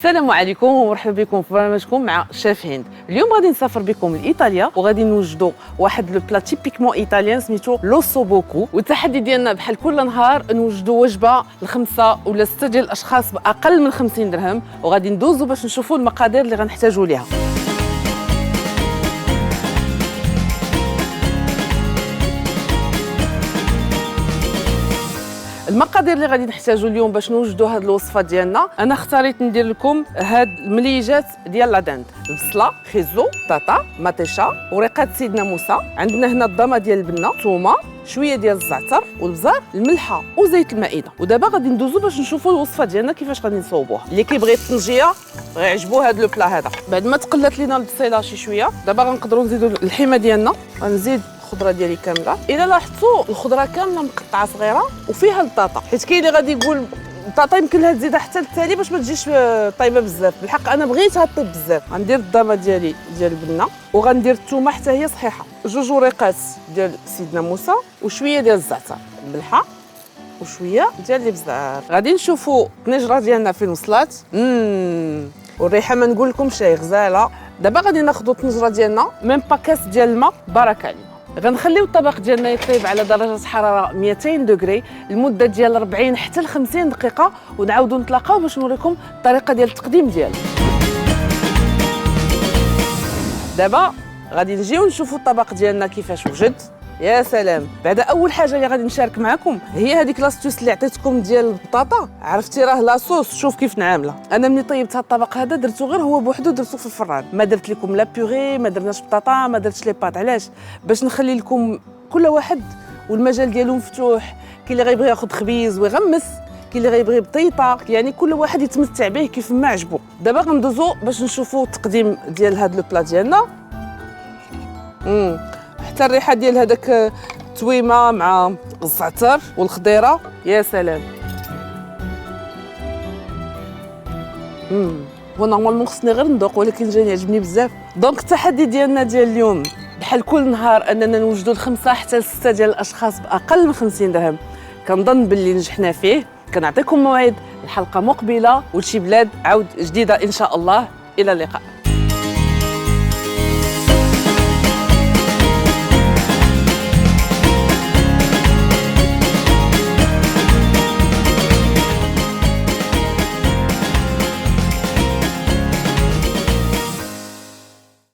السلام عليكم ومرحبا بكم في برنامجكم مع شيف هند. اليوم غادي نسافر بكم لايطاليا وغادي نوجدوا واحد لو بلا تيبيكمون ايطاليان سميتو لوسو بوكو، والتحدي ديالنا بحال كل نهار نوجدوا وجبه لخمسه ولا سته ديال الاشخاص باقل من 50 درهم، وغادي ندوزوا باش نشوفوا المقادير اللي غنحتاجوا ليها. المقادير اللي غادي نحتاجوا اليوم باش نوجدوا هذه الوصفه ديالنا، انا اختاريت ندير لكم هاد المليجات ديال لادند: البصله، خيزو، طاطا، ماتيشا، ورقات سيدنا موسى، عندنا هنا الضامه ديال البنه، ثومه، شويه ديال الزعتر والبزار، الملحه وزيت المائده. ودابا غادي ندوزو باش نشوفوا الوصفه ديالنا كيفاش غادي نصوبوها. اللي كيبغي الطنجيه غيعجبو هاد لو بلا هذا. بعد ما تقلات لينا البصيله شي شويه، دابا غنقدروا نزيدوا اللحمه ديالنا. غنزيد الخضره ديالي كامله. الا لاحظتوا الخضره كامله مقطعه صغيره وفيها البطاطا، حيت كاين اللي غادي يقول البطاطا يمكن لها تزيدها حتى للتالي باش ما تجيش طايبه بزاف. بالحق انا بغيتها طيب بزاف. غندير الضامه ديالي ديال البنه، وغندير الثومه حتى هي صحيحه، جوج وريقات ديال سيدنا موسى، وشويه ديال الزعتر، الملحه وشويه ديال الابزار. غادي نشوفوا الطنجره ديالنا فين وصلت. والريحه ما نقول لكم شي غزاله. دابا غادي ناخذوا الطنجره ديالنا ميم با كاس ديال الماء بارك علينا. غنخليو الطبق ديالنا يطيب على درجه حراره 200 دوغري لمده ديال 40 حتى ل 50 دقيقه، ونعاودوا نتلاقاو باش نوريكم الطريقه ديال التقديم ديالو. دابا غادي نجيو نشوفوا الطبق ديالنا كيفاش وجد. يا سلام. بعدا اول حاجه اللي غادي نشارك معكم هي هذيك لاستوس اللي عطيتكم ديال البطاطا. عرفتي راه لاصوص، شوف كيف نعامله. انا ملي طيبت هذا الطبق هذا درتو غير هو بوحدو، درتو في الفران، ما درت لكم لا بيغي، ما درناش بطاطا، ما درتش لي بات. علاش؟ باش نخلي لكم كل واحد والمجال ديالو مفتوح. كاين اللي غيبغي ياخذ خبيز ويغمس، كاين اللي غيبغي بطيطه، يعني كل واحد يتمتع به كيف ما عجبو. دابا غندوزو باش نشوفوا التقديم ديال هذا لو بلا ديالنا. حتى الريحه ديال هذاك التويمه مع الزعتر والخضيره، يا سلام. هو نورمالمون خصني غير ندوق، ولكن جاني عجبني بزاف. دونك التحدي ديالنا ديال اليوم بحال كل نهار اننا نوجدوا الخمسه حتى لسته ديال الاشخاص باقل من 50 درهم. كنظن باللي نجحنا فيه. كنعطيكم موعد الحلقه مقبله وشي بلاد عاود جديده ان شاء الله. الى اللقاء.